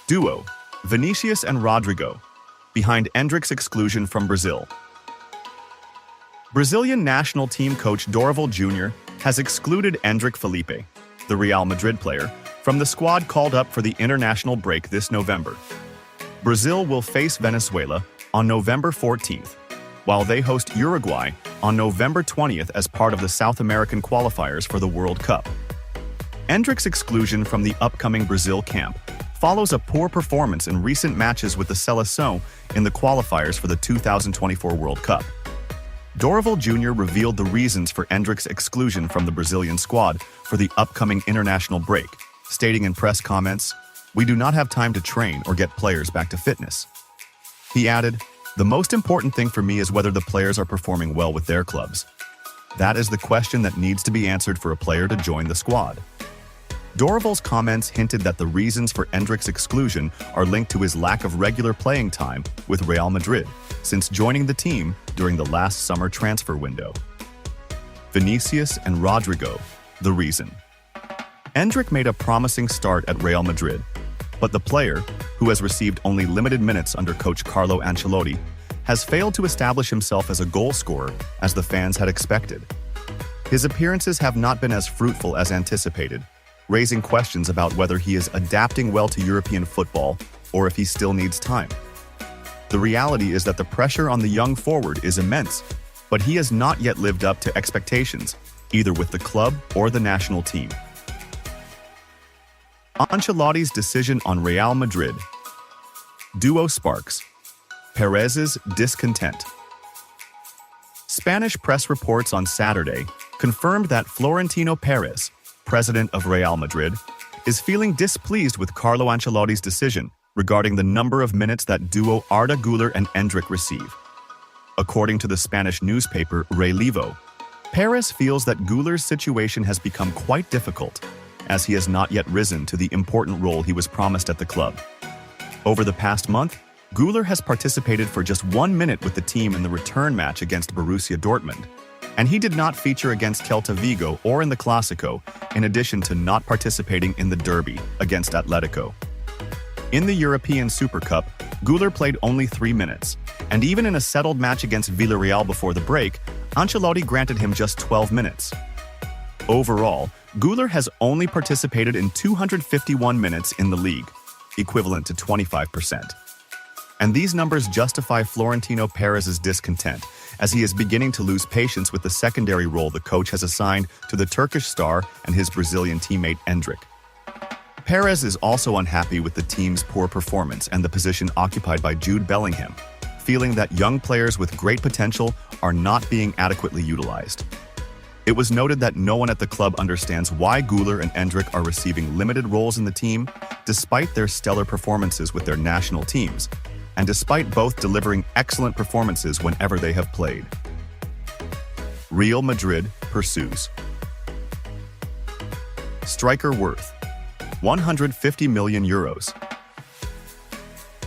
Duo, Vinicius and Rodrigo, behind Endrick's exclusion from Brazil. Brazilian national team coach Dorival Jr. has excluded Endrick Felipe, the Real Madrid player, from the squad called up for the international break this November. Brazil will face Venezuela on November 14th, while they host Uruguay on November 20th as part of the South American qualifiers for the World Cup. Endrick's exclusion from the upcoming Brazil camp follows a poor performance in recent matches with the Seleção in the qualifiers for the 2024 World Cup. Dorival Jr. revealed the reasons for Endrick's exclusion from the Brazilian squad for the upcoming international break, stating in press comments, "We do not have time to train or get players back to fitness." He added, "The most important thing for me is whether the players are performing well with their clubs. That is the question that needs to be answered for a player to join the squad." Dorival's comments hinted that the reasons for Endrick's exclusion are linked to his lack of regular playing time with Real Madrid since joining the team during the last summer transfer window. Vinicius and Rodrigo, the reason. Endrick made a promising start at Real Madrid, but the player, who has received only limited minutes under coach Carlo Ancelotti, has failed to establish himself as a goal scorer as the fans had expected. His appearances have not been as fruitful as anticipated, raising questions about whether he is adapting well to European football or if he still needs time. The reality is that the pressure on the young forward is immense, but he has not yet lived up to expectations, either with the club or the national team. Ancelotti's decision on Real Madrid. Duo sparks. Perez's discontent. Spanish press reports on Saturday confirmed that Florentino Perez, president of Real Madrid, is feeling displeased with Carlo Ancelotti's decision regarding the number of minutes that duo Arda Güler and Endrick receive. According to the Spanish newspaper Relevo, Perez feels that Güler's situation has become quite difficult, as he has not yet risen to the important role he was promised at the club. Over the past month, Güler has participated for just 1 minute with the team in the return match against Borussia Dortmund, and he did not feature against Celta Vigo or in the Clásico, in addition to not participating in the derby against Atletico. In the European Super Cup, Güler played only 3 minutes, and even in a settled match against Villarreal before the break, Ancelotti granted him just 12 minutes. Overall, Güler has only participated in 251 minutes in the league, equivalent to 25%. And these numbers justify Florentino Perez's discontent, as he is beginning to lose patience with the secondary role the coach has assigned to the Turkish star and his Brazilian teammate Endrick. Perez is also unhappy with the team's poor performance and the position occupied by Jude Bellingham, feeling that young players with great potential are not being adequately utilized. It was noted that no one at the club understands why Güler and Endrick are receiving limited roles in the team, despite their stellar performances with their national teams, and despite both delivering excellent performances whenever they have played. Real Madrid pursues. Striker worth €150 million.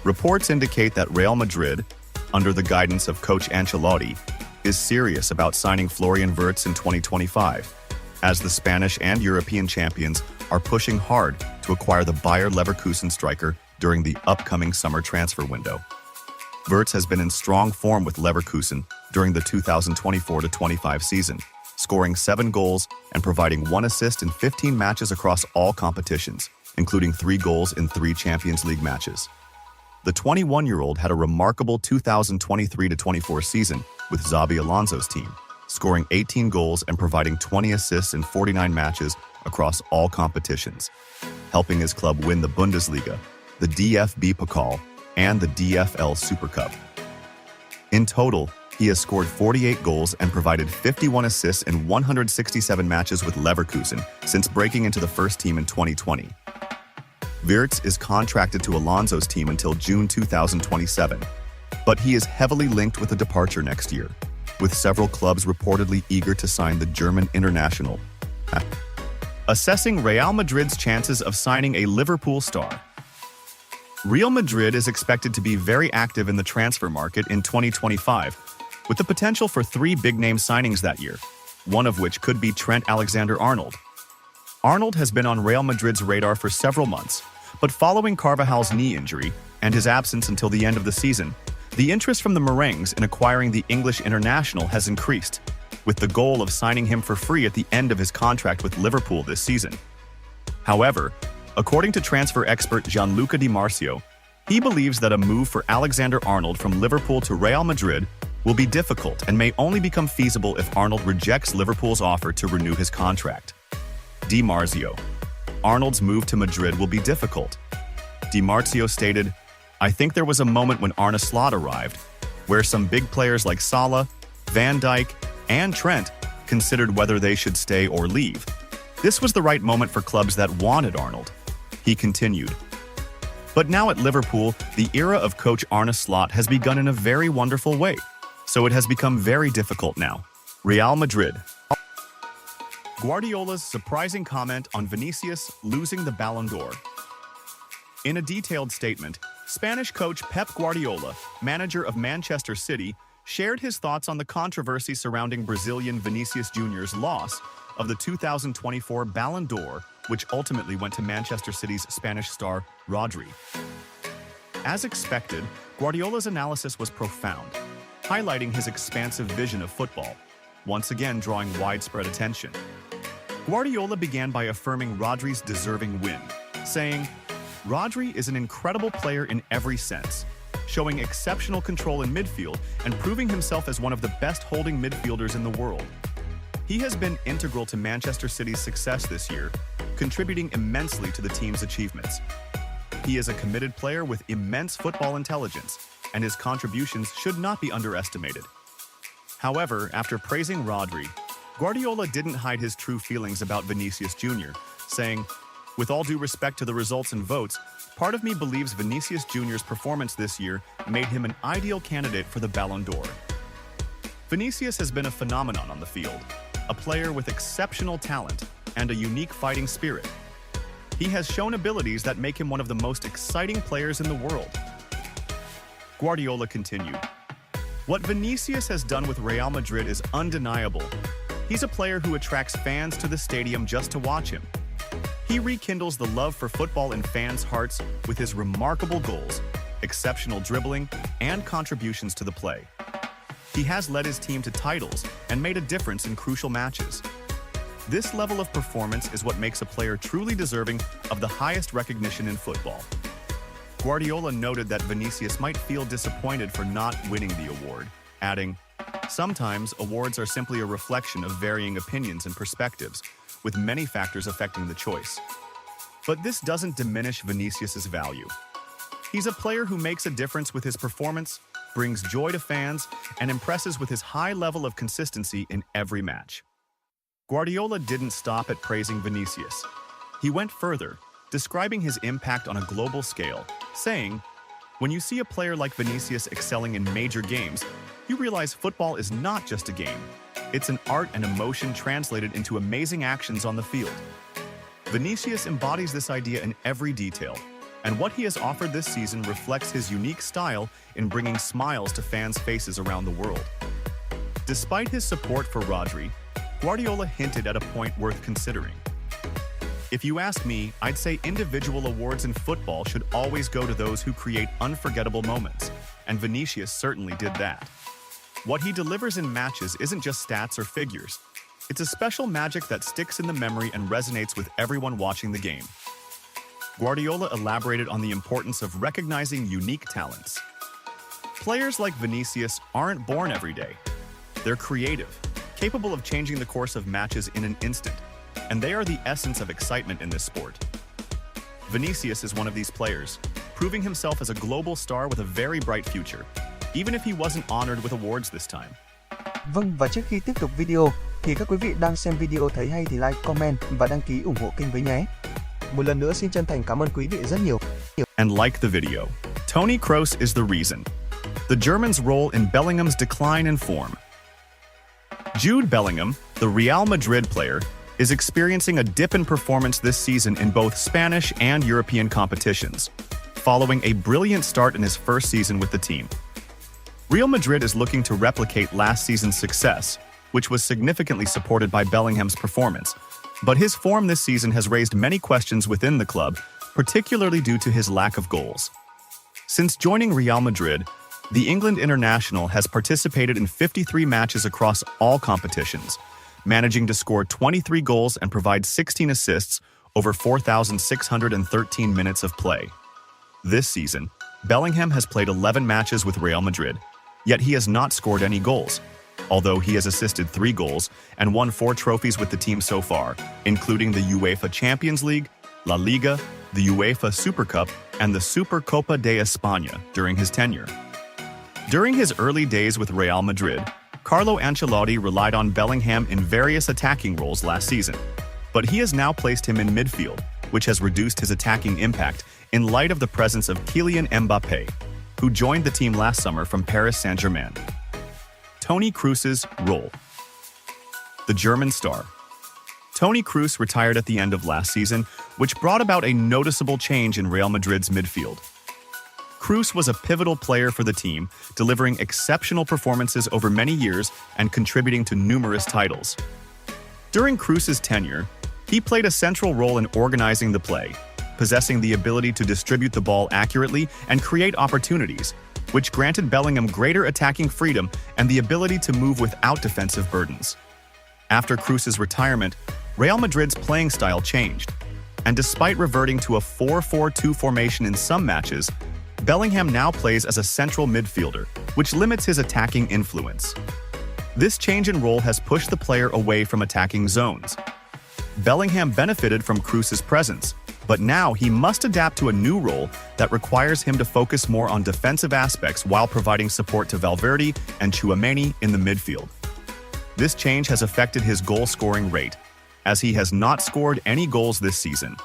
Reports indicate that Real Madrid, under the guidance of coach Ancelotti, is serious about signing Florian Wirtz in 2025, as the Spanish and European champions are pushing hard to acquire the Bayer Leverkusen striker during the upcoming summer transfer window. Wirtz has been in strong form with Leverkusen during the 2024-25 season, scoring 7 goals and providing 1 assist in 15 matches across all competitions, including 3 goals in 3 Champions League matches. The 21-year-old had a remarkable 2023-24 season with Xabi Alonso's team, scoring 18 goals and providing 20 assists in 49 matches across all competitions, helping his club win the Bundesliga, the DFB Pokal, and the DFL Super Cup. In total, he has scored 48 goals and provided 51 assists in 167 matches with Leverkusen since breaking into the first team in 2020. Wirtz is contracted to Alonso's team until June 2027, but he is heavily linked with a departure next year, with several clubs reportedly eager to sign the German international. Assessing Real Madrid's chances of signing a Liverpool star. Real Madrid is expected to be very active in the transfer market in 2025, with the potential for 3 big-name signings that year, one of which could be Trent Alexander-Arnold. Arnold has been on Real Madrid's radar for several months, But following Carvajal's knee injury and his absence until the end of the season, the interest from the Merengues in acquiring the English international has increased, with the goal of signing him for free at the end of his contract with Liverpool this season. However, according to transfer expert Gianluca Di Marzio, he believes that a move for Alexander-Arnold from Liverpool to Real Madrid will be difficult and may only become feasible if Arnold rejects Liverpool's offer to renew his contract. Di Marzio: Arnold's move to Madrid will be difficult. Di Marzio stated, "I think there was a moment when Arne Slot arrived, where some big players like Salah, Van Dijk, and Trent considered whether they should stay or leave. This was the right moment for clubs that wanted Arnold." He continued. But now at Liverpool, the era of coach Arne Slot has begun in a very wonderful way, so it has become very difficult now. Real Madrid. Guardiola's surprising comment on Vinicius losing the Ballon d'Or. In a detailed statement, Spanish coach Pep Guardiola, manager of Manchester City, shared his thoughts on the controversy surrounding Brazilian Vinicius Jr.'s loss of the 2024 Ballon d'Or, which ultimately went to Manchester City's Spanish star, Rodri. As expected, Guardiola's analysis was profound, highlighting his expansive vision of football, once again drawing widespread attention. Guardiola began by affirming Rodri's deserving win, saying, "Rodri is an incredible player in every sense, showing exceptional control in midfield and proving himself as one of the best holding midfielders in the world. He has been integral to Manchester City's success this year, contributing immensely to the team's achievements. He is a committed player with immense football intelligence, and his contributions should not be underestimated." However, after praising Rodri, Guardiola didn't hide his true feelings about Vinicius Jr., saying, "With all due respect to the results and votes, part of me believes Vinicius Jr.'s performance this year made him an ideal candidate for the Ballon d'Or. Vinicius has been a phenomenon on the field, a player with exceptional talent and a unique fighting spirit. He has shown abilities that make him one of the most exciting players in the world." Guardiola continued, "What Vinicius has done with Real Madrid is undeniable. He's a player who attracts fans to the stadium just to watch him. He rekindles the love for football in fans' hearts with his remarkable goals, exceptional dribbling, and contributions to the play. He has led his team to titles and made a difference in crucial matches. This level of performance is what makes a player truly deserving of the highest recognition in football." Guardiola noted that Vinicius might feel disappointed for not winning the award, adding, "Sometimes awards are simply a reflection of varying opinions and perspectives, with many factors affecting the choice. But this doesn't diminish Vinicius's value. He's a player who makes a difference with his performance, brings joy to fans, and impresses with his high level of consistency in every match." Guardiola didn't stop at praising Vinicius. He went further, describing his impact on a global scale, saying, "When you see a player like Vinicius excelling in major games, you realize football is not just a game. It's an art and emotion translated into amazing actions on the field. Vinicius embodies this idea in every detail, and what he has offered this season reflects his unique style in bringing smiles to fans' faces around the world." Despite his support for Rodri, Guardiola hinted at a point worth considering. "If you ask me, I'd say individual awards in football should always go to those who create unforgettable moments, and Vinicius certainly did that. What he delivers in matches isn't just stats or figures. It's a special magic that sticks in the memory and resonates with everyone watching the game." Guardiola elaborated on the importance of recognizing unique talents. "Players like Vinicius aren't born every day. They're creative, capable of changing the course of matches in an instant, and they are the essence of excitement in this sport. Vinicius is one of these players, proving himself as a global star with a very bright future, even if he wasn't honored with awards this time." Vâng, và trước khi tiếp tục video, thì các quý vị đang xem video thấy hay thì like, comment và đăng ký ủng hộ kênh với nhé. Một lần nữa xin chân thành cảm ơn quý vị rất nhiều. And like the video. Toni Kroos is the reason. The German's role in Bellingham's decline in form. Jude Bellingham, the Real Madrid player, is experiencing a dip in performance this season in both Spanish and European competitions, following a brilliant start in his first season with the team. Real Madrid is looking to replicate last season's success, which was significantly supported by Bellingham's performance, but his form this season has raised many questions within the club, particularly due to his lack of goals. Since joining Real Madrid, the England international has participated in 53 matches across all competitions, managing to score 23 goals and provide 16 assists over 4,613 minutes of play. This season, Bellingham has played 11 matches with Real Madrid, yet he has not scored any goals, although he has assisted 3 goals and won 4 trophies with the team so far, including the UEFA Champions League, La Liga, the UEFA Super Cup, and the Supercopa de España during his tenure. During his early days with Real Madrid, Carlo Ancelotti relied on Bellingham in various attacking roles last season, but he has now placed him in midfield, which has reduced his attacking impact in light of the presence of Kylian Mbappé, who joined the team last summer from Paris Saint-Germain. Toni Kroos's role. The German star. Toni Kroos retired at the end of last season, which brought about a noticeable change in Real Madrid's midfield. Kroos was a pivotal player for the team, delivering exceptional performances over many years and contributing to numerous titles. During Kroos's tenure, he played a central role in organizing the play, possessing the ability to distribute the ball accurately and create opportunities, which granted Bellingham greater attacking freedom and the ability to move without defensive burdens. After Kroos's retirement, Real Madrid's playing style changed, and despite reverting to a 4-4-2 formation in some matches, Bellingham now plays as a central midfielder, which limits his attacking influence. This change in role has pushed the player away from attacking zones. Bellingham benefited from Kroos's presence, but now he must adapt to a new role that requires him to focus more on defensive aspects while providing support to Valverde and Tchouaméni in the midfield. This change has affected his goal-scoring rate, as he has not scored any goals this season.